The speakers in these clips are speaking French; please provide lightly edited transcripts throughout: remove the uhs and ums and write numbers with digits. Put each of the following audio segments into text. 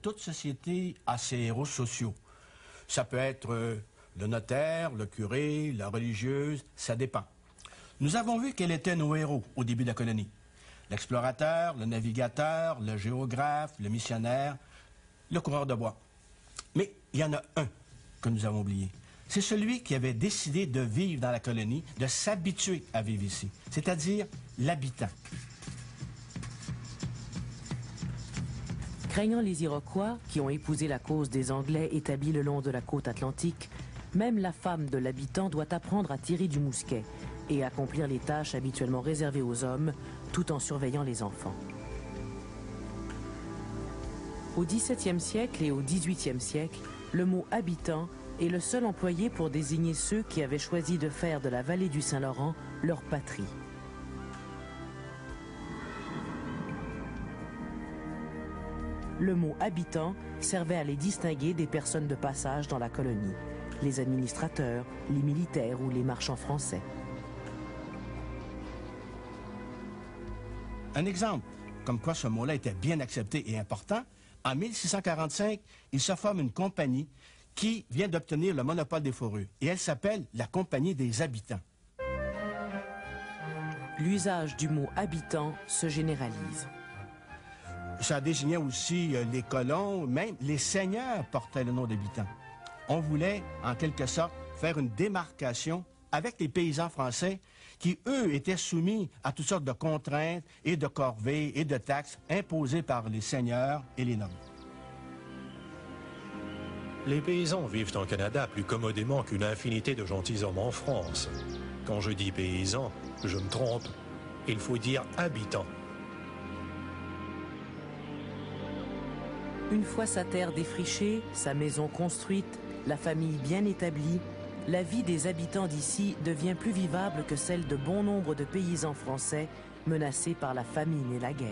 toute société a ses héros sociaux. Ça peut être le notaire, le curé, la religieuse, ça dépend. Nous avons vu quels étaient nos héros au début de la colonie. L'explorateur, le navigateur, le géographe, le missionnaire, le coureur de bois. Mais il y en a un que nous avons oublié. C'est celui qui avait décidé de vivre dans la colonie, de s'habituer à vivre ici, c'est-à-dire l'habitant. Craignant les Iroquois, qui ont épousé la cause des Anglais établis le long de la côte atlantique, même la femme de l'habitant doit apprendre à tirer du mousquet et accomplir les tâches habituellement réservées aux hommes, tout en surveillant les enfants. Au XVIIe siècle et au XVIIIe siècle, le mot « habitant » est le seul employé pour désigner ceux qui avaient choisi de faire de la vallée du Saint-Laurent leur patrie. Le mot « habitant » servait à les distinguer des personnes de passage dans la colonie, les administrateurs, les militaires ou les marchands français. Un exemple, comme quoi ce mot-là était bien accepté et important, en 1645, il se forme une compagnie qui vient d'obtenir le monopole des fourrures, et elle s'appelle la Compagnie des habitants. L'usage du mot « habitant » se généralise. Ça désignait aussi les colons, même les seigneurs portaient le nom d'habitants. On voulait, en quelque sorte, faire une démarcation avec les paysans français qui, eux, étaient soumis à toutes sortes de contraintes et de corvées et de taxes imposées par les seigneurs et les nobles. Les paysans vivent en Canada plus commodément qu'une infinité de gentilshommes en France. Quand je dis paysans, je me trompe. Il faut dire habitants. Une fois sa terre défrichée, sa maison construite, la famille bien établie, la vie des habitants d'ici devient plus vivable que celle de bon nombre de paysans français menacés par la famine et la guerre.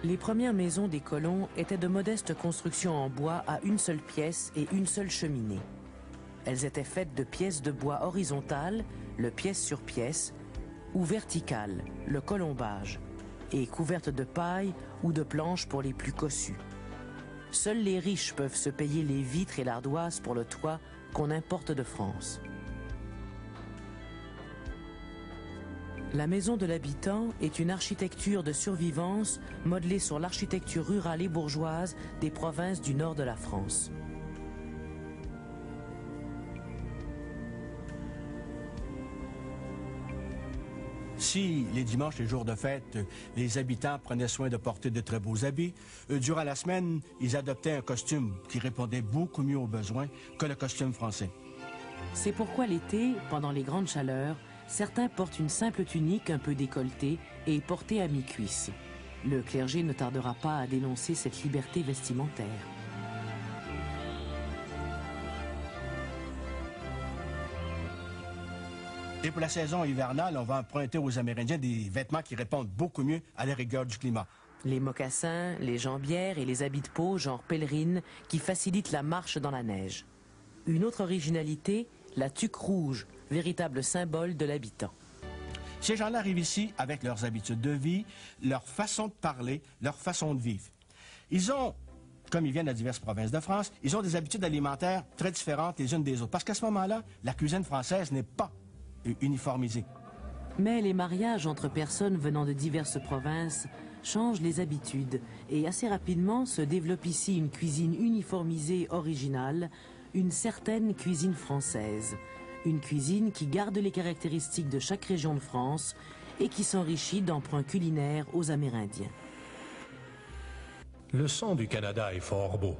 Les premières maisons des colons étaient de modestes constructions en bois à une seule pièce et une seule cheminée. Elles étaient faites de pièces de bois horizontales, le pièce sur pièce, ou verticales, le colombage, et couvertes de paille ou de planches pour les plus cossus. Seuls les riches peuvent se payer les vitres et l'ardoise pour le toit qu'on importe de France. La maison de l'habitant est une architecture de survivance modelée sur l'architecture rurale et bourgeoise des provinces du nord de la France. Si les dimanches et jours de fête, les habitants prenaient soin de porter de très beaux habits, durant la semaine, ils adoptaient un costume qui répondait beaucoup mieux aux besoins que le costume français. C'est pourquoi l'été, pendant les grandes chaleurs, certains portent une simple tunique un peu décolletée et portée à mi-cuisse. Le clergé ne tardera pas à dénoncer cette liberté vestimentaire. Et pour la saison hivernale, on va emprunter aux Amérindiens des vêtements qui répondent beaucoup mieux à la rigueur du climat. Les mocassins, les jambières et les habits de peau genre pèlerine qui facilitent la marche dans la neige. Une autre originalité, la tuque rouge, véritable symbole de l'habitant. Ces gens-là arrivent ici avec leurs habitudes de vie, leur façon de parler, leur façon de vivre. Ils ont, comme ils viennent de diverses provinces de France, ils ont des habitudes alimentaires très différentes les unes des autres. Parce qu'à ce moment-là, la cuisine française n'est pas uniformisée. Mais les mariages entre personnes venant de diverses provinces changent les habitudes et assez rapidement se développe ici une cuisine uniformisée originale, une certaine cuisine française. Une cuisine qui garde les caractéristiques de chaque région de France et qui s'enrichit d'emprunts culinaires aux Amérindiens. Le sang du Canada est fort beau.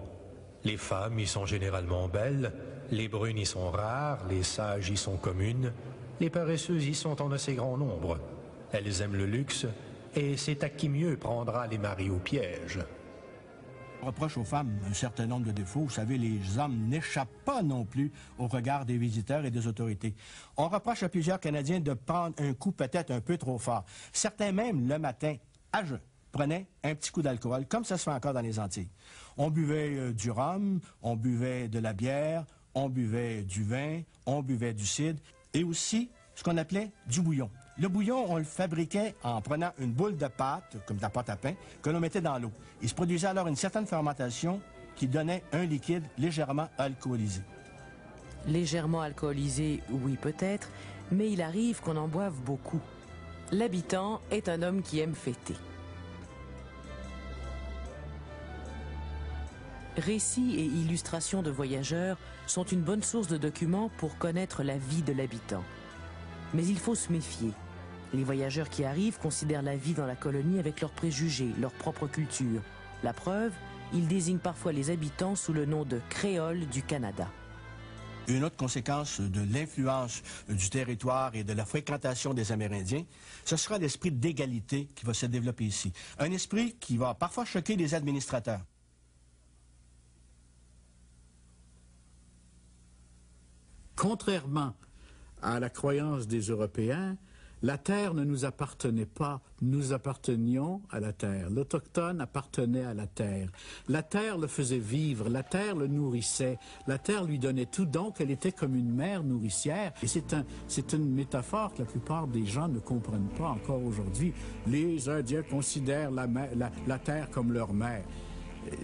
Les femmes y sont généralement belles, les brunes y sont rares, les sages y sont communes, les paresseuses y sont en assez grand nombre. Elles aiment le luxe et c'est à qui mieux prendra les maris au piège. On reproche aux femmes un certain nombre de défauts. Vous savez, les hommes n'échappent pas non plus au regard des visiteurs et des autorités. On reproche à plusieurs Canadiens de prendre un coup peut-être un peu trop fort. Certains même, le matin, à jeun, prenaient un petit coup d'alcool, comme ça se fait encore dans les Antilles. On buvait du rhum, on buvait de la bière, On buvait du vin, on buvait du cidre et aussi ce qu'on appelait du bouillon. Le bouillon, on le fabriquait en prenant une boule de pâte, comme de la pâte à pain, que l'on mettait dans l'eau. Il se produisait alors une certaine fermentation qui donnait un liquide légèrement alcoolisé. Légèrement alcoolisé, oui peut-être, mais il arrive qu'on en boive beaucoup. L'habitant est un homme qui aime fêter. Récits et illustrations de voyageurs sont une bonne source de documents pour connaître la vie de l'habitant. Mais il faut se méfier. Les voyageurs qui arrivent considèrent la vie dans la colonie avec leurs préjugés, leur propre culture. La preuve, ils désignent parfois les habitants sous le nom de créoles du Canada. Une autre conséquence de l'influence du territoire et de la fréquentation des Amérindiens, ce sera l'esprit d'égalité qui va se développer ici. Un esprit qui va parfois choquer les administrateurs. Contrairement à la croyance des Européens, la terre ne nous appartenait pas, nous appartenions à la terre. L'Autochtone appartenait à la terre. La terre le faisait vivre, la terre le nourrissait, la terre lui donnait tout, donc elle était comme une mère nourricière. Et c'est une métaphore que la plupart des gens ne comprennent pas encore aujourd'hui. Les Indiens considèrent la terre comme leur mère.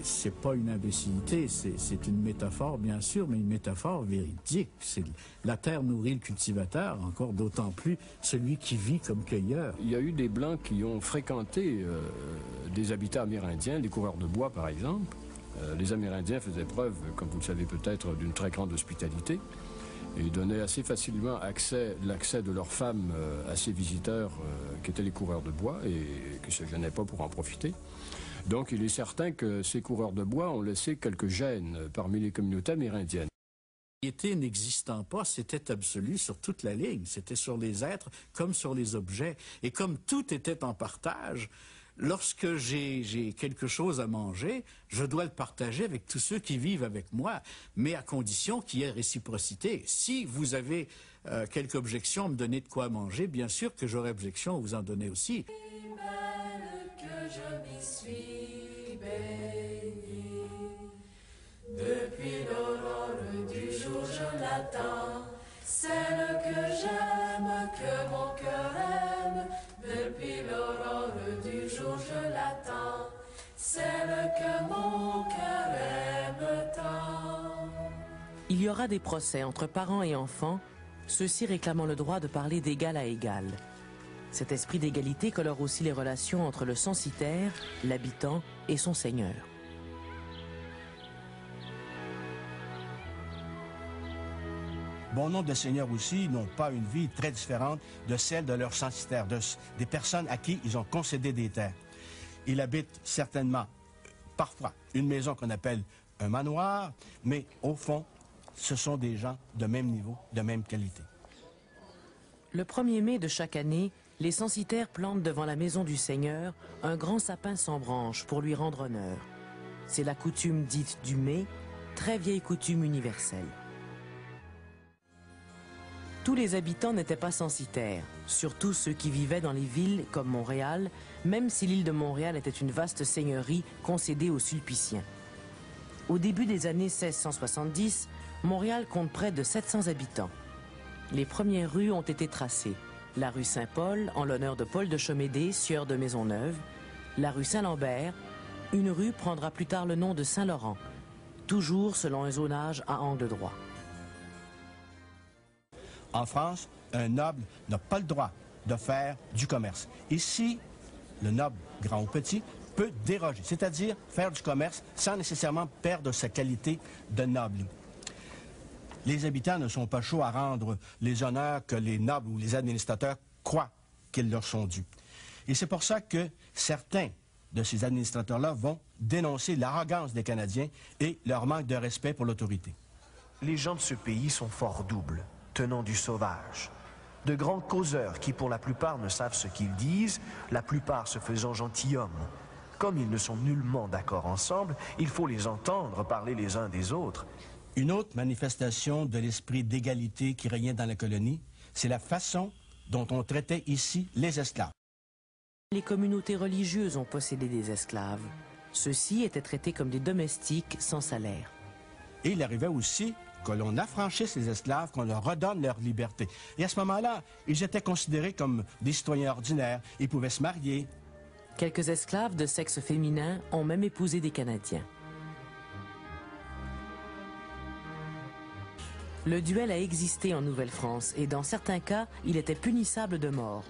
C'est pas une imbécilité, c'est une métaphore bien sûr, mais une métaphore véridique. La terre nourrit le cultivateur, encore d'autant plus celui qui vit comme cueilleur. Il y a eu des Blancs qui ont fréquenté des habitats amérindiens, les coureurs de bois par exemple. Les Amérindiens faisaient preuve, comme vous le savez peut-être, d'une très grande hospitalité et donnaient assez facilement l'accès de leurs femmes à ces visiteurs qui étaient les coureurs de bois et qui ne se gênaient pas pour en profiter. Donc il est certain que ces coureurs de bois ont laissé quelques gènes parmi les communautés amérindiennes. La propriété n'existant pas, c'était absolu sur toute la ligne. C'était sur les êtres comme sur les objets. Et comme tout était en partage, lorsque j'ai quelque chose à manger, je dois le partager avec tous ceux qui vivent avec moi, mais à condition qu'il y ait réciprocité. Si vous avez quelque objection à me donner de quoi manger, bien sûr que j'aurai objection à vous en donner aussi. Je m'y suis baigné. Depuis l'aurore du jour je l'attends, celle que j'aime, que mon cœur aime. Depuis l'aurore du jour je l'attends, celle que mon cœur aime tant. Il y aura des procès entre parents et enfants, ceux-ci réclamant le droit de parler d'égal à égal. Cet esprit d'égalité colore aussi les relations entre le censitaire, l'habitant et son seigneur. Bon nombre de seigneurs aussi n'ont pas une vie très différente de celle de leurs censitaires, des personnes à qui ils ont concédé des terres. Ils habitent certainement, parfois, une maison qu'on appelle un manoir, mais au fond, ce sont des gens de même niveau, de même qualité. Le 1er mai de chaque année, les censitaires plantent devant la maison du Seigneur un grand sapin sans branches pour lui rendre honneur. C'est la coutume dite du mai, très vieille coutume universelle. Tous les habitants n'étaient pas censitaires, surtout ceux qui vivaient dans les villes comme Montréal, même si l'île de Montréal était une vaste seigneurie concédée aux Sulpiciens. Au début des années 1670, Montréal compte près de 700 habitants. Les premières rues ont été tracées. La rue Saint-Paul, en l'honneur de Paul de Chomédé, sieur de Maisonneuve. La rue Saint-Lambert. Une rue prendra plus tard le nom de Saint-Laurent, toujours selon un zonage à angle droit. En France, un noble n'a pas le droit de faire du commerce. Ici, le noble, grand ou petit, peut déroger, c'est-à-dire faire du commerce sans nécessairement perdre sa qualité de noble. Les habitants ne sont pas chauds à rendre les honneurs que les nobles ou les administrateurs croient qu'ils leur sont dus. Et c'est pour ça que certains de ces administrateurs-là vont dénoncer l'arrogance des Canadiens et leur manque de respect pour l'autorité. Les gens de ce pays sont fort doubles, tenant du sauvage. De grands causeurs qui, pour la plupart, ne savent ce qu'ils disent, la plupart se faisant gentilshommes. Comme ils ne sont nullement d'accord ensemble, il faut les entendre parler les uns des autres. Une autre manifestation de l'esprit d'égalité qui régnait dans la colonie, c'est la façon dont on traitait ici les esclaves. Les communautés religieuses ont possédé des esclaves. Ceux-ci étaient traités comme des domestiques sans salaire. Et il arrivait aussi que l'on affranchisse les esclaves, qu'on leur redonne leur liberté. Et à ce moment-là, ils étaient considérés comme des citoyens ordinaires. Ils pouvaient se marier. Quelques esclaves de sexe féminin ont même épousé des Canadiens. Le duel a existé en Nouvelle-France et dans certains cas, il était punissable de mort.